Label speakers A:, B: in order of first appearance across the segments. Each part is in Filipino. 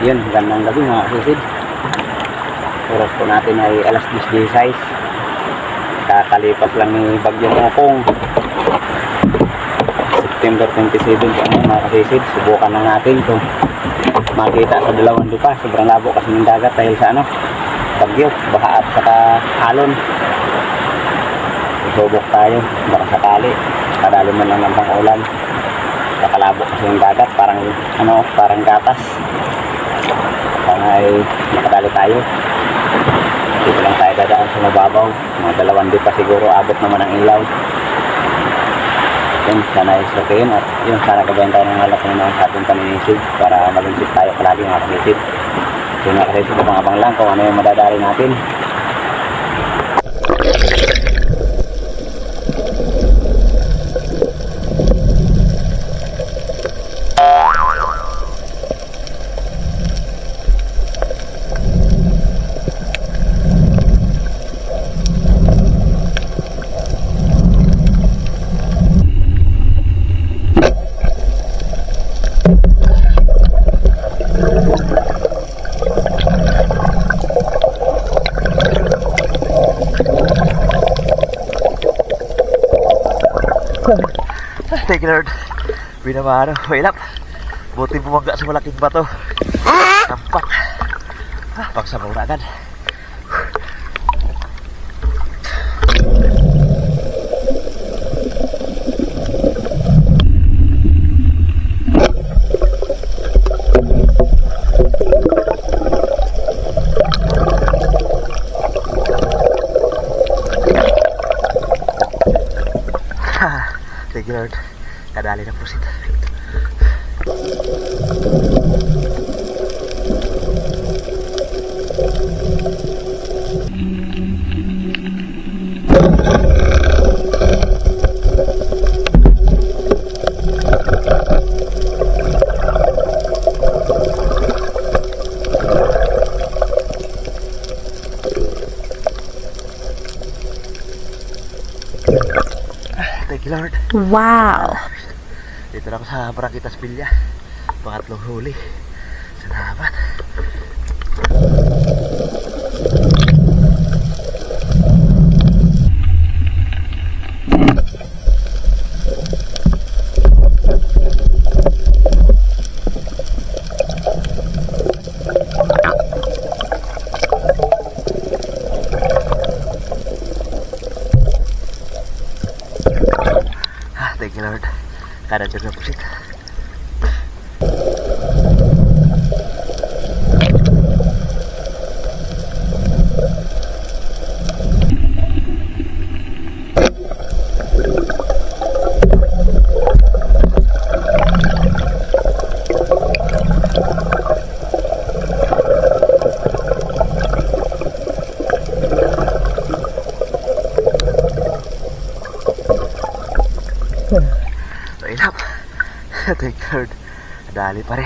A: Yun, gandang gabi mga kasisid. Oras po natin ay alas 10:16. Kakalipas lang ni Bagyong Ongkong. September 27 po mga kasisid. Subukan na natin kung makita sa dalawang lupa. Sobrang labo kasi ng dagat dahil sa bagyo, baha at saka alon. Subok tayo, baka sakali kadali man lang ng pang-ulan. Nakalabo kasi ng dagat, parang gatas. Ay nakadali tayo. Dito lang tayo dadaan sa mababaw. Mga 2 di pa siguro abot naman ang ilaw. Yun, sana isokin at yun, sana gabayan tayo ng alak ng sa ating paninisig para mag-insip tayo palagi mga kanisid. Yun mga kanisid, abang-abang lang kung ano yung madadali natin.
B: Thank you Lord. Binamano, mahilap. Buti bumangga sa malaking bato. Tampak. Pagsabaw na agad. Thank you Lord. Kadali na pusit. Thank you Lord.
C: Wow.
B: Dito lang sa Barakitas Pilya. Pangatlong huli. Salamat. Thank you Lord. Kada juga pusit. Mahilap. Thank you Lord. Dali pa rin.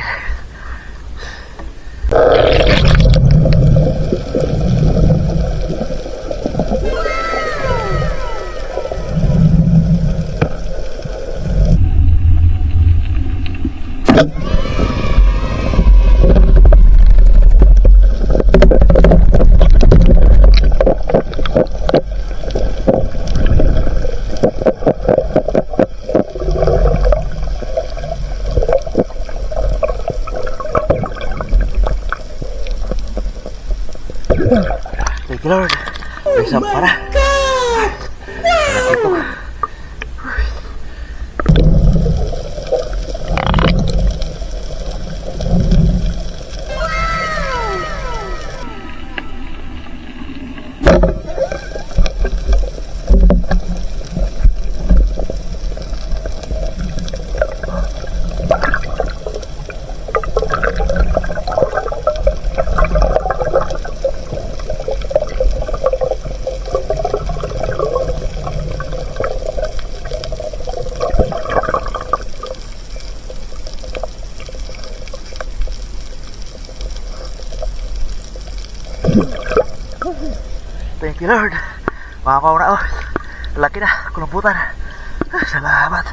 B: Thank you Lord. May sampara. Ito. you Lord. Makapaw na oh. Laki na, kulamputan. Salamat.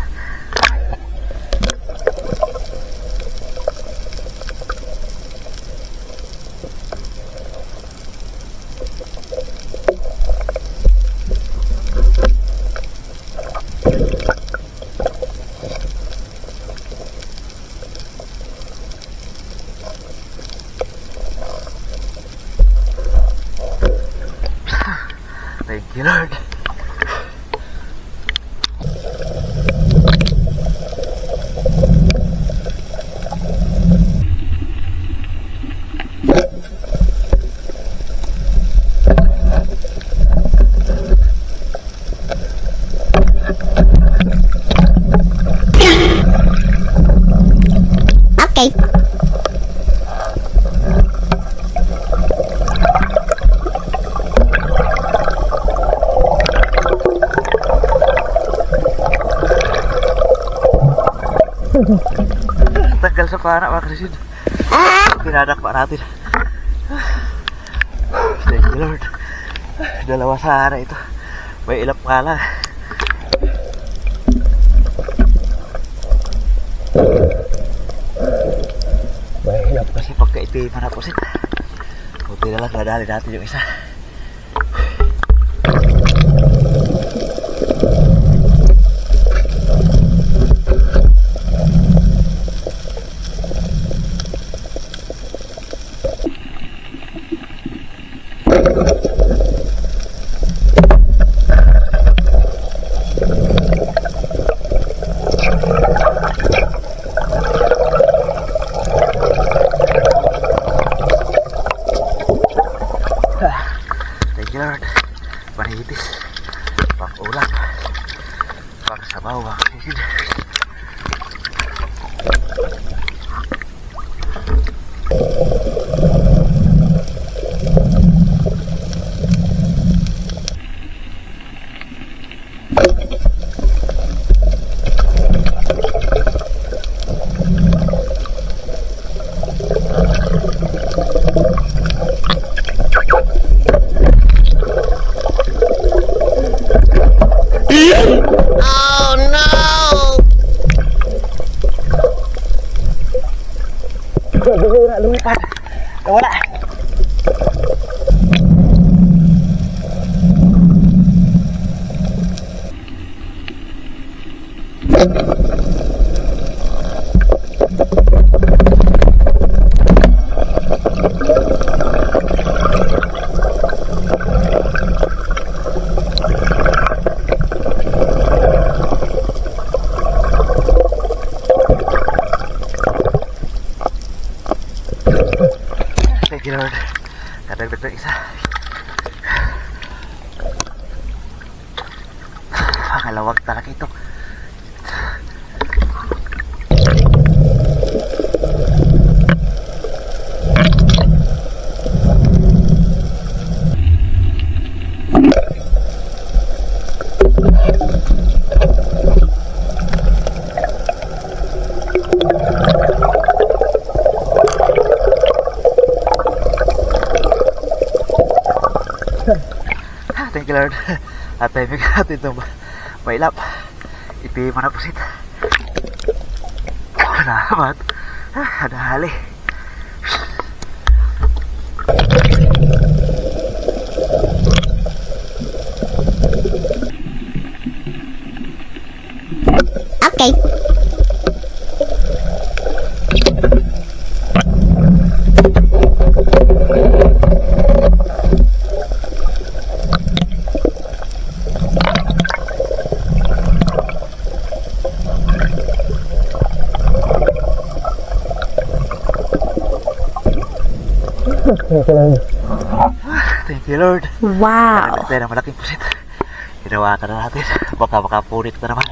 B: Thank you Lord.
C: Okay.
B: Tanggal sa pana mga kasisid. Pinadakpa natin. Thank you Lord. Dalawa sana ito. May ilap nga lang. May ilap kasi pagkaitiman na pusit. Buti na lang nadali natin yung isa. Thank you Lord. Panihitis. Pang-ulam. Pang-sabaw. Pang-sisid.
C: Oh no!
B: Lumipat. Nawala. Thank you Lord. Kadagdag ng isa. Pangalawag talaga ito. Thank you Lord. At tayo natin itong mailap. Iti manapusit. Salamat. Adahali.
C: Okay. Thank you Lord. Wow.
B: Tayo ng malaking pusit. Ginawa ka na natin. Baka makapunit na naman.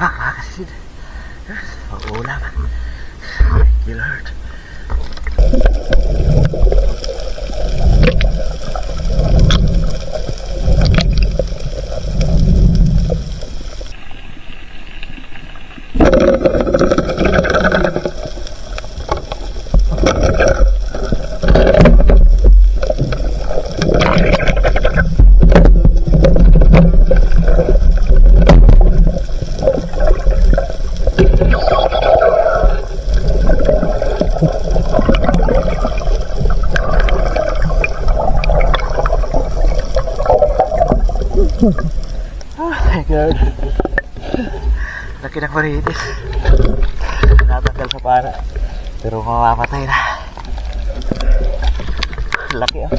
B: Tampak mga kasisid. Pag-ulam. Thank you Lord. Thank you Lord. Laki ng maritis. Natanggal sa para. Pero mamamatay na. Laki ah.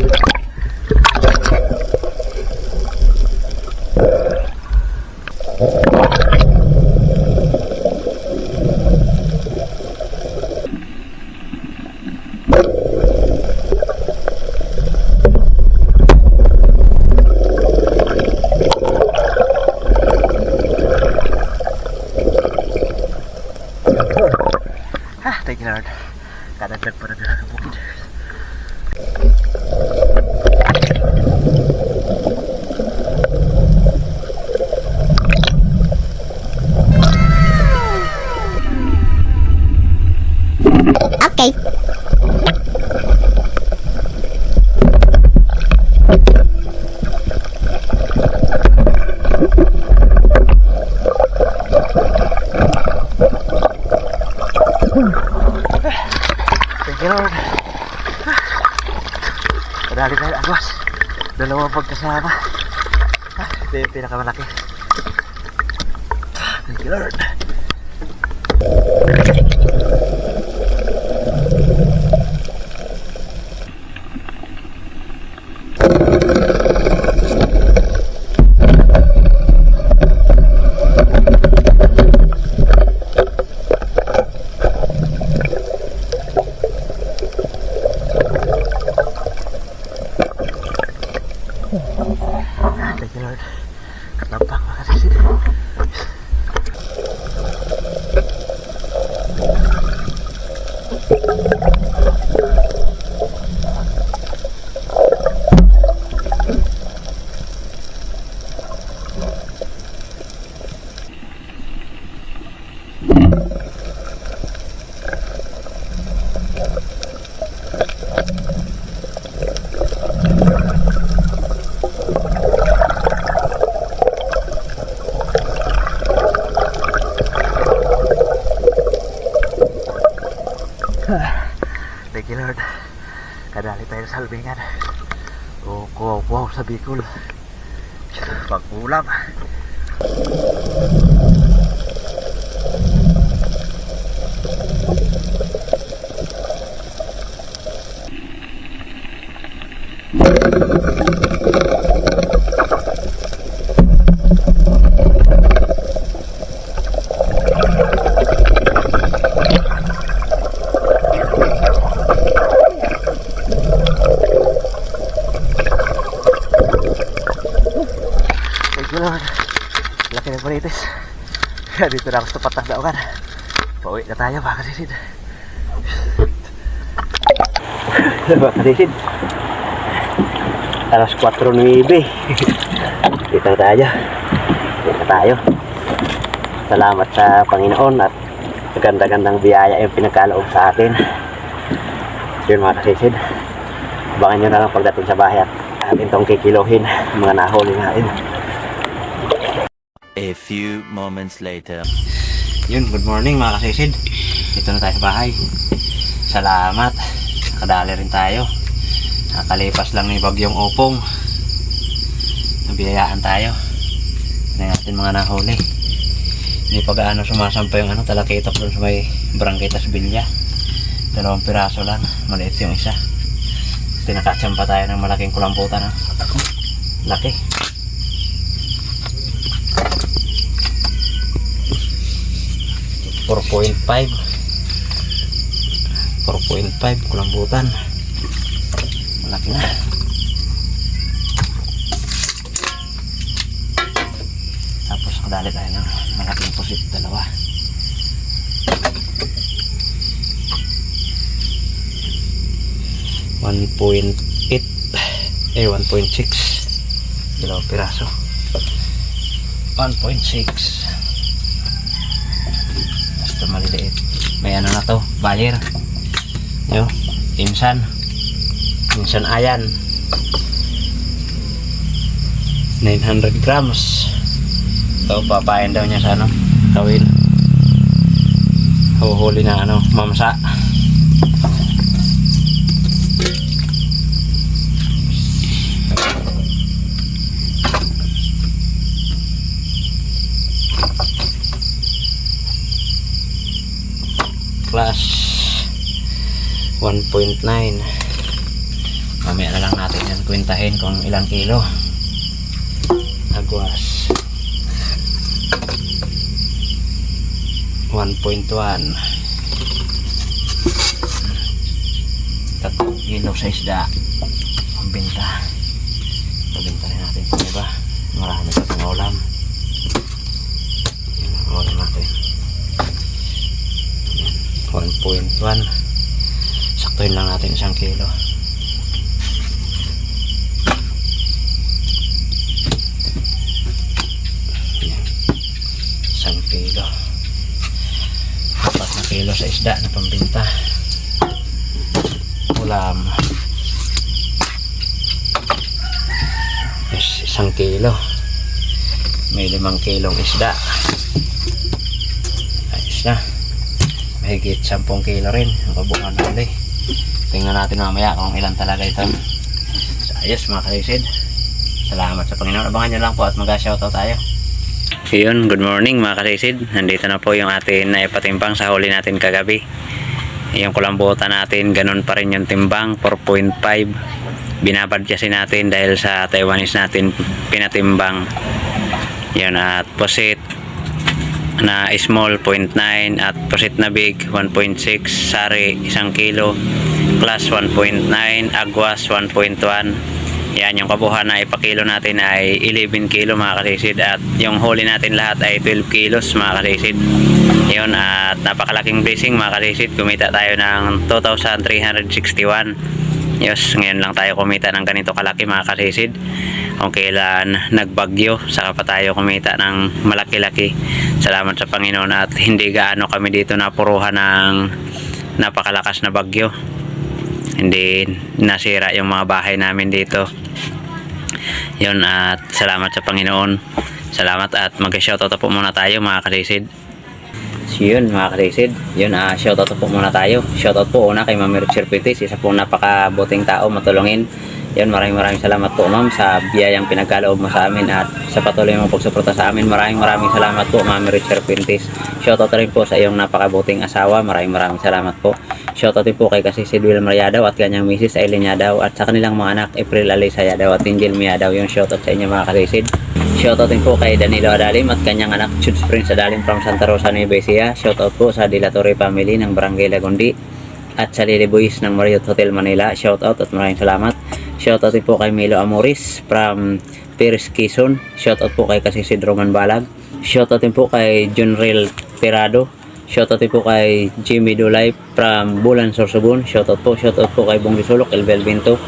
B: Thank you Lord. Kadagdag pa na nila ng bukid.
C: Okay.
B: Thank you Lord. Madali tayo agwas. Dalawang pagkasama. Ito yung pinakamalaki. Thank you Lord. Thank you Lord. Tampak makasih. Thank you Lord. Kadali tayo sa salbingan. Oh, wow, sa Bicol. Pag-ulam. Thank you Lord. Laki ng panitis. Dito na ako sa patang daungan. Pauwi na tayo mga kasisid.
A: Mga kasisid, alas 4:09. Dito na tayo. Salamat sa Panginoon at ganda-gandang biyaya yung pinagkaloob sa atin. Yun mga kasisid, abangan nyo na lang pagdating sa bahay at atin itong kikiluhin mga nahuli natin.
D: A few moments later.
A: Yun, good morning mga kasisid. Dito na tayo sa bahay. Salamat. Nakadali rin tayo. Nakalipas lang ni Bagyong Opong. Nabiyayaan tayo. Tignan natin mga nahuli. Hindi pa gaano sumasampa yung talakitok doon sa may Barangay Tasbilya. 2 piraso lang. Maliit yung isa. Tinakatsampa tayo ng malaking kulamputan. Laki. $4.5 kulambutan. Malaki na. Tapos nakadali tayo ng malaking pusit, dalawa. .8 1.6 dalawang piraso. 1.6 basta maliliit. May ano na to, buyer yo, insan ayan, 900 grams. So papain daw niya sa ano, tawin, huhuli na ano, mamsa. Plus 1.9. Mamaya na lang natin yan kwentahin kung ilang kilo. Agwas 1.1. 3 kilo sa isda ang binta. Pabinta rin natin kung iba. Marami pa itong ulam. Yan ang ulam natin. 1.1. Saktuhin lang natin 1 kilo. Yan. 1 kilo. 4 na kilo sa isda na pambinta. Ulam. Yes, 1 kilo. May 5 kilong isda. Ayos na. Higit 10 kilo rin ang kabungan natin. Tingnan natin mamaya kung ilan talaga ito. So, ayos mga kalisid, salamat sa Panginoon. Abangan nyo lang po at mag-shoutout tayo. Yun, good morning mga kalisid. Nandito na po yung atin na ipatimbang sa huli natin kagabi. Yung kulambutan natin, ganun pa rin yung timbang, 4.5. Binabadyasin natin dahil sa Taiwanese natin pinatimbang. Yun, at pusit na small 0.9 at pusit na big 1.6, sari 1 kilo, plus 1.9, agwas 1.1. Yan, yung kabuhan na ipakilo natin ay 11 kilo mga kasisid, at yung huli natin lahat ay 12 kilos mga kasisid. Yun, at napakalaking blessing mga kasisid, kumita tayo ng 2,361. Yes, ngayon lang tayo kumita ng ganito kalaki mga kasisid. Kung kailan nagbagyo, saka pa tayo kumita ng malaki-laki. Salamat sa Panginoon at hindi gaano kami dito napuruhan ng napakalakas na bagyo. Hindi nasira yung mga bahay namin dito. Yun, at salamat sa Panginoon. Salamat, at mag-shoutout po muna tayo mga kalisid. So yun mga kalisid, yun, shoutout po muna tayo. Shoutout po una kay Ma'am Richard Pitis, isa po napakabuting tao, matulungin. Yun, maraming salamat po ma'am sa biyayang pinagkaloob mo sa amin at sa patuloy mong pagsuporta sa amin. Maraming salamat po Ma'am Richard Pintis. Shoutout rin po sa iyong napakabuting asawa. Maraming salamat po. Shoutout din po kay Kasisid Wilmer Yadaw at kanyang misis Aileen Yadaw, at sa kanilang mga anak April Alisa Yadaw at Angel Yadaw. Yung shoutout sa inyo mga kasisid. Shoutout din po kay Danilo Adalim at kanyang anak Chuds Prince Adalim from Santa Rosa, Nueva Ecija. Shoutout po sa Dilatore family ng Barangay Lagundi at sa Lily Boys ng Marriott Hotel Manila. Shoutout at maraming salamat. Shoutout din po kay Milo Amoris from Paris, Quezon. Shoutout po kay Kasisid Roman Balag. Shoutout din po kay Junril Pirado. Shoutout din po kay Jimmy Dulay from Bulan, Sorsogon. Shoutout po kay Bong Disulok, Elbel Binto,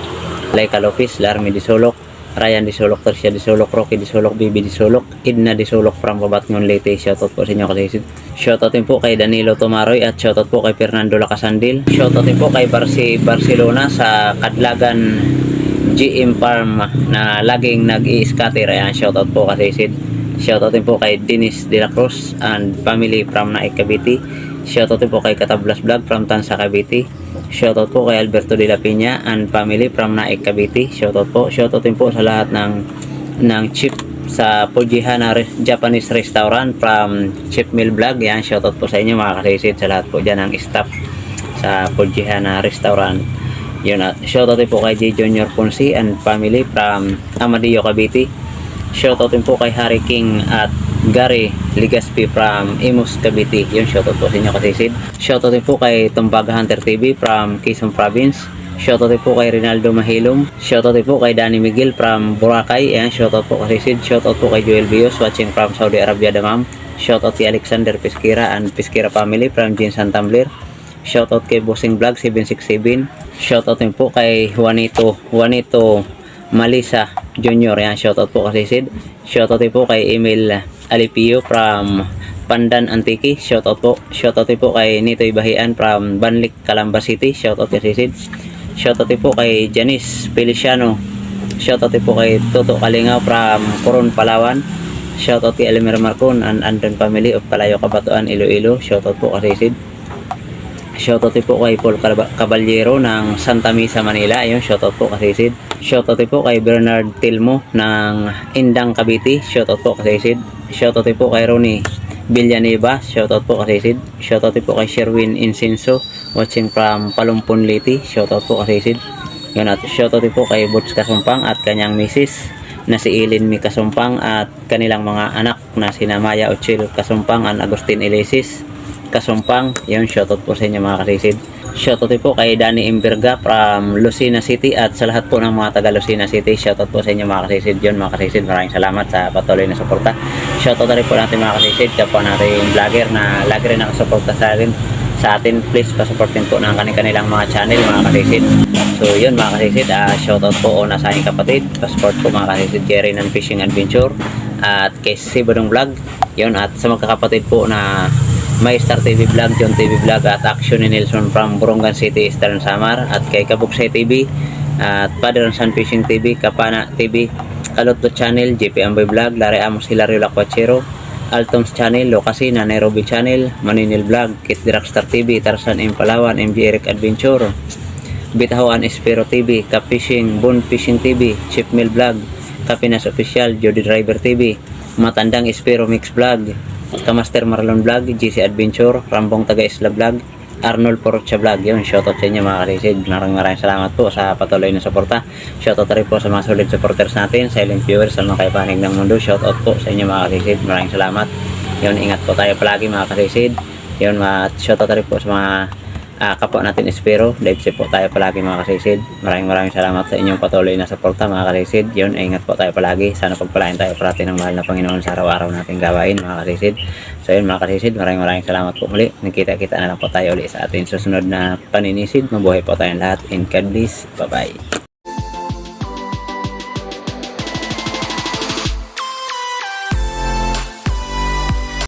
A: Laika Lopez, Larmy Disulok, Ryan Disulok, Tercia Disulok, Rocky Disulok, Bibi Disulok, Idna Disulok from Babatngon, Leyte. Shoutout po sa inyo kasisid. Shoutout din po kay Danilo Tomaroy at shoutout po kay Fernando Lacasandil. Shoutout din po kay Barcelona sa Kadlagan GM Farm na laging nag-i-scatter. Ayan, shoutout po kasisid. Shoutout din po kay Dennis De La Cruz and family from Naik, Cavite. Shoutout din po kay Katablas Vlog from Tansa, Cavite. Shoutout po kay Alberto De La Piña and family from Naik, Cavite. Shoutout po. Shoutout din po sa lahat ng chip sa Pujihana Japanese Restaurant from Chip Mill Vlog. Yan, shoutout po sa inyo mga kasisid, sa lahat po dyan ng staff sa Pujihana Restaurant. Yun, at shoutout din po kay J. Junior Ponce and family from Amadillo, Cavite. Shoutout din po kay Harry King at Gary Ligaspi from Imus, Cavite. Yun, shoutout po sa inyo kasisid. Shoutout din po kay Tumbaga Hunter TV from Quezon Province. Shoutout din po kay Rinaldo Mahilom. Shoutout din po kay Danny Miguel from Boracay. Ayan, shoutout po kasisid. Shoutout po kay Joel Bios watching from Saudi Arabia, Damam. Shoutout kay Alexander Pesquera and Pesquera family from Jinsan Tumbler. Shoutout kay Bossing Vlog 767. Shoutout din po kay Juanito Malisa Jr. Yan, shoutout po kasi Sid. Shoutout din po kay Emil Alipio from Pandan Antique. Shoutout po. Shoutout din po kay Nitoy Bahian from Banlik, Calamba City. Shoutout kasi Sid. Shoutout din po kay Janice Feliciano. Shoutout din po kay Toto Kalingaw from Coron, Palawan. Shoutout kay Elmer Marcon and Andren family of Palayo, Kabatuan, Iloilo. Shoutout po kasi Sid. Shoutout po kay Paul Caballero ng Santa Misa, Manila. Ayun, shoutout po kasi Sid. Shoutout po kay Bernard Tilmo ng Indang, Cavite. Shoutout po kasi Sid. Shoutout po kay Ronnie Villanueva. Shoutout po kasi Sid. Shoutout po kay Sherwin Insenso watching from Palumpon, Leyte. Shoutout po kasi Sid. Yun, at shoutout po kay Butch Kasumpang at kanyang misis na si Eileen Mi Kasumpang at kanilang mga anak na sina Maya Ochil Kasumpang and Agustin Elisis Kasumpang. Yun, shoutout po sa inyo mga kasisid. Shoutout po kay Danny Imberga from Lucena City at sa lahat po ng mga taga Lucena City. Shoutout po sa inyo mga kasisid. Yun mga kasisid, maraming salamat sa patuloy na suporta. Shoutout rin po natin mga kasisid, kapwa natin vlogger na lagi rin nakasuporta sa atin. Please pasuportin po ng kanilang mga channel mga kasisid. So yun mga kasisid, shoutout po o nasa aking kapatid. Pasupport po mga kasisid kay Renan Fishing Adventure at kay Sibodong Vlog. Yun, at sa magkakapatid po na May Star TV Vlog, John TV Vlog at Action ni Nelson from Borongan City, Eastern Samar, at kay Kabuksay TV at Father and Son Fishing TV, Kapana TV, Kalotto Channel, JP Amboy Vlog, Larry Amos Hilario Lacuachero, Altoms Channel, Lokasina, Nairobi Channel, Maninil Vlog, Kit Dragstar TV, Tarzan M. Palawan, MJ Eric Adventure, Bitahoan Espero TV, Cap Fishing, Bone Fishing TV, Chip Mill Vlog, Kapinas Official, Jody Driver TV, Matandang Espero Mix Vlog, Kamaster Marlon Vlog, GC Adventure, Rambong Taga Isla Vlog, Arnold Porocha Vlog. Yun, shoutout sa inyo mga kalisid. Maraming salamat po sa patuloy na suporta. Shoutout rin po sa mga solid supporters natin, silent viewers, sa mga kaipanig ng mundo. Shoutout po sa inyo mga kalisid. Maraming salamat. Yun, ingat po tayo palagi mga kalisid. Yun, shoutout rin po sa mga kapwa natin Espero. Live po tayo palagi mga kalisid. Maraming salamat sa inyong patuloy na suporta mga kalisid. Yun, ingat po tayo palagi. Sana pagpalain tayo parati ng mahal na Panginoon sa araw-araw nating gawain mga kalisid. So yun mga kalisid, maraming salamat po muli. Nakita-kita na lang po tayo ulit sa ating susunod na paninisid. Mabuhay po tayong lahat. And God bless. Bye bye.